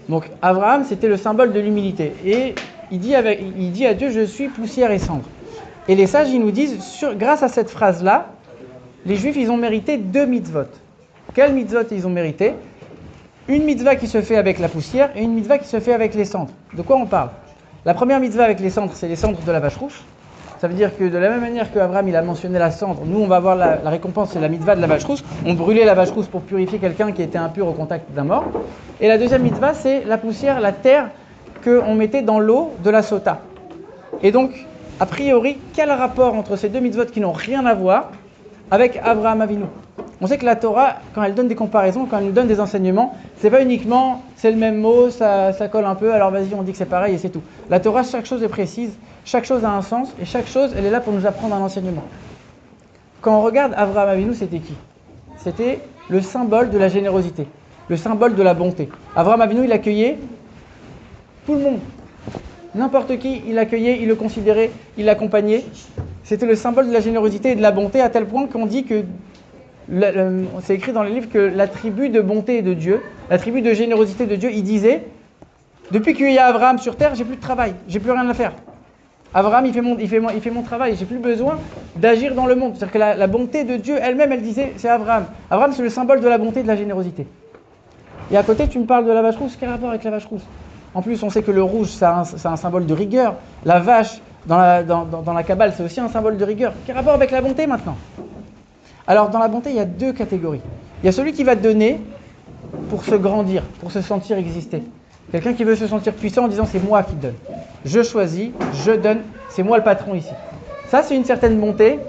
Donc Abraham, c'était le symbole de l'humilité. Et il dit à Dieu, je suis poussière et cendre. Et les sages, ils nous disent, grâce à cette phrase-là, les Juifs, ils ont mérité 2 mitzvot. Quelles mitzvot ils ont mérité? Une mitzvah qui se fait avec la poussière et une mitzvah qui se fait avec les cendres. De quoi on parle? La première mitzvah avec les cendres, c'est les cendres de la vache rousse. Ça veut dire que de la même manière qu'Abraham il a mentionné la cendre, nous on va avoir la récompense, c'est la mitzvah de la vache rousse. On brûlait la vache rousse pour purifier quelqu'un qui était impur au contact d'un mort. Et la deuxième mitzvah, c'est la poussière, la terre qu'on mettait dans l'eau de la sota. Et donc, a priori, quel rapport entre ces 2 mitzvot qui n'ont rien à voir avec Abraham Avinu? On sait que la Torah, quand elle donne des comparaisons, quand elle nous donne des enseignements, c'est pas uniquement c'est le même mot, ça colle un peu, alors vas-y on dit que c'est pareil et c'est tout. La Torah, chaque chose est précise, chaque chose a un sens et chaque chose, elle est là pour nous apprendre un enseignement. Quand on regarde Abraham Avinu, c'était qui? C'était le symbole de la générosité, le symbole de la bonté. Abraham Avinu, il accueillait tout le monde. N'importe qui, il l'accueillait, il le considérait, il l'accompagnait. C'était le symbole de la générosité et de la bonté à tel point qu'on dit que c'est écrit dans les livres que l'attribut de bonté de Dieu, l'attribut de générosité de Dieu, il disait depuis qu'il y a Abraham sur terre, j'ai plus de travail, j'ai plus rien à faire. Abraham, il fait mon travail, j'ai plus besoin d'agir dans le monde. C'est-à-dire que la bonté de Dieu elle-même, elle disait c'est Abraham. Abraham, c'est le symbole de la bonté et de la générosité. Et à côté, tu me parles de la vache rousse, quel rapport avec la vache rousse? En plus, on sait que le rouge, c'est un symbole de rigueur. La vache, dans la Kabbale, c'est aussi un symbole de rigueur. Quel rapport avec la bonté maintenant? Alors, dans la bonté, il y a 2 catégories. Il y a celui qui va donner pour se grandir, pour se sentir exister. Quelqu'un qui veut se sentir puissant en disant c'est moi qui donne. Je choisis, je donne, c'est moi le patron ici. Ça, c'est une certaine bonté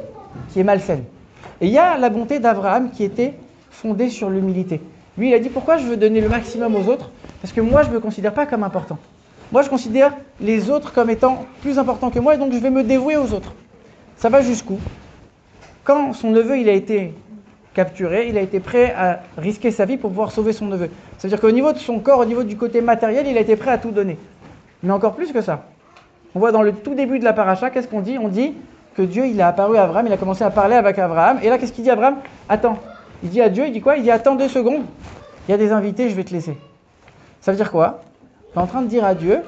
qui est malsaine. Et il y a la bonté d'Abraham qui était fondée sur l'humilité. Lui, il a dit pourquoi je veux donner le maximum aux autres? Parce que moi, je ne me considère pas comme important. Moi, je considère les autres comme étant plus importants que moi et donc je vais me dévouer aux autres. Ça va jusqu'où? Quand son neveu il a été capturé, il a été prêt à risquer sa vie pour pouvoir sauver son neveu. C'est-à-dire qu'au niveau de son corps, au niveau du côté matériel, il a été prêt à tout donner. Mais encore plus que ça. On voit dans le tout début de la paracha, qu'est-ce qu'on dit? On dit que Dieu il a apparu à Abraham, il a commencé à parler avec Abraham. Et là, qu'est-ce qu'il dit à Abraham? Attends. Il dit à Dieu, il dit quoi? Il dit attends 2 secondes, il y a des invités, je vais te laisser. Ça veut dire quoi? Tu es en train de dire à Dieu,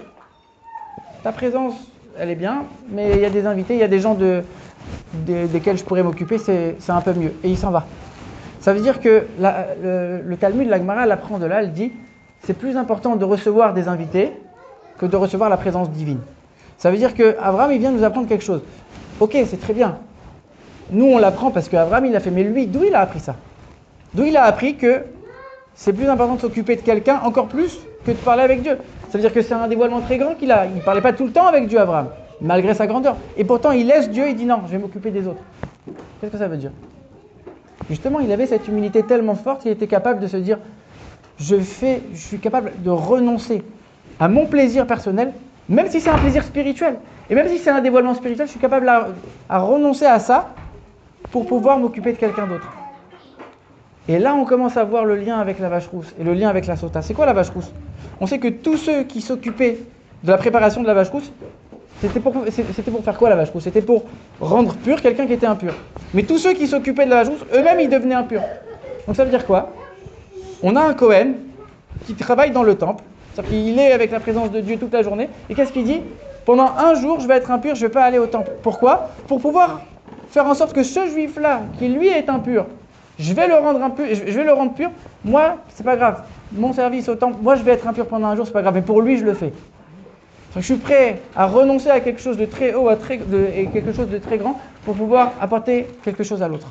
ta présence, elle est bien, mais il y a des invités, il y a des gens desquels je pourrais m'occuper, c'est un peu mieux. Et il s'en va. Ça veut dire que le Talmud, la Gemara, elle apprend de là, elle dit, c'est plus important de recevoir des invités que de recevoir la présence divine. Ça veut dire qu'Abraham, il vient nous apprendre quelque chose. Ok, c'est très bien. Nous, on l'apprend parce qu'Abraham, il l'a fait. Mais lui, d'où il a appris ça? D'où il a appris que c'est plus important de s'occuper de quelqu'un, encore plus, que de parler avec Dieu. Ça veut dire que c'est un dévoilement très grand qu'il a. Il ne parlait pas tout le temps avec Dieu, Abraham, malgré sa grandeur. Et pourtant, il laisse Dieu, il dit non, je vais m'occuper des autres. Qu'est-ce que ça veut dire? Justement, il avait cette humilité tellement forte qu'il était capable de se dire je suis capable de renoncer à mon plaisir personnel, même si c'est un plaisir spirituel. Et même si c'est un dévoilement spirituel, je suis capable à renoncer à ça pour pouvoir m'occuper de quelqu'un d'autre. Et là, on commence à voir le lien avec la vache rousse et le lien avec la sota. C'est quoi la vache rousse? On sait que tous ceux qui s'occupaient de la préparation de la vache rousse, c'était pour faire quoi la vache rousse? C'était pour rendre pur quelqu'un qui était impur. Mais tous ceux qui s'occupaient de la vache rousse, eux-mêmes, ils devenaient impurs. Donc ça veut dire quoi? On a un Kohen qui travaille dans le temple, c'est-à-dire qu'il est avec la présence de Dieu toute la journée, et qu'est-ce qu'il dit? Pendant un jour, je vais être impur, je ne vais pas aller au temple. Pourquoi? Pour pouvoir faire en sorte que ce juif-là, qui lui est impur, je vais le rendre impur, je vais le rendre pur. Moi, c'est pas grave. Mon service au temple, moi je vais être impur pendant un jour, c'est pas grave. Mais pour lui, je le fais. Je suis prêt à renoncer à quelque chose de très haut et quelque chose de très grand pour pouvoir apporter quelque chose à l'autre.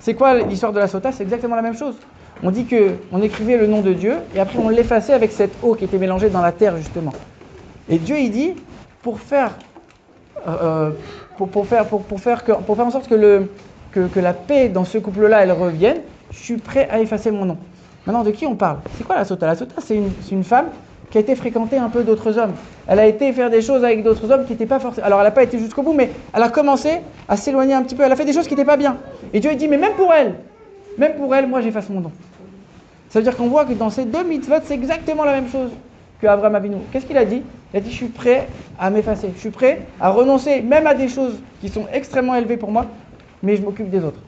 C'est quoi l'histoire de la sota? C'est exactement la même chose. On dit qu'on écrivait le nom de Dieu et après on l'effaçait avec cette eau qui était mélangée dans la terre justement. Et Dieu il dit pour faire en sorte que la paix dans ce couple-là elle revienne, je suis prêt à effacer mon nom. Maintenant de qui on parle? C'est quoi la sota? La sota c'est une femme qui a été fréquenter un peu d'autres hommes. Elle a été faire des choses avec d'autres hommes qui n'étaient pas forcément... Alors elle n'a pas été jusqu'au bout, mais elle a commencé à s'éloigner un petit peu. Elle a fait des choses qui n'étaient pas bien. Et Dieu dit, mais même pour elle, moi j'efface mon nom. Ça veut dire qu'on voit que dans ces 2 mitzvot, c'est exactement la même chose que Abraham Avinu. Qu'est-ce qu'il a dit? Il a dit, je suis prêt à m'effacer. Je suis prêt à renoncer même à des choses qui sont extrêmement élevées pour moi, mais je m'occupe des autres.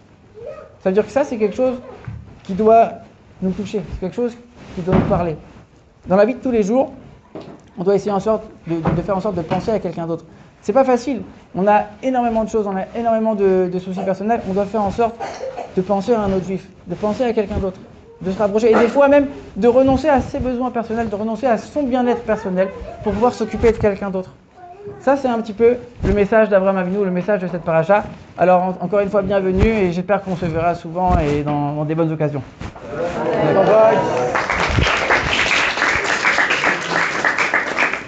Ça veut dire que ça, c'est quelque chose qui doit nous toucher, c'est quelque chose qui doit nous parler. Dans la vie de tous les jours, on doit essayer de faire en sorte de penser à quelqu'un d'autre. C'est pas facile, on a énormément de choses, on a énormément de soucis personnels, on doit faire en sorte de penser à un autre juif, de penser à quelqu'un d'autre, de se rapprocher, et des fois même de renoncer à ses besoins personnels, de renoncer à son bien-être personnel pour pouvoir s'occuper de quelqu'un d'autre. Ça, c'est un petit peu le message d'Abraham Avinu, le message de cette paracha. Alors, encore une fois, bienvenue, et j'espère qu'on se verra souvent et dans des bonnes occasions.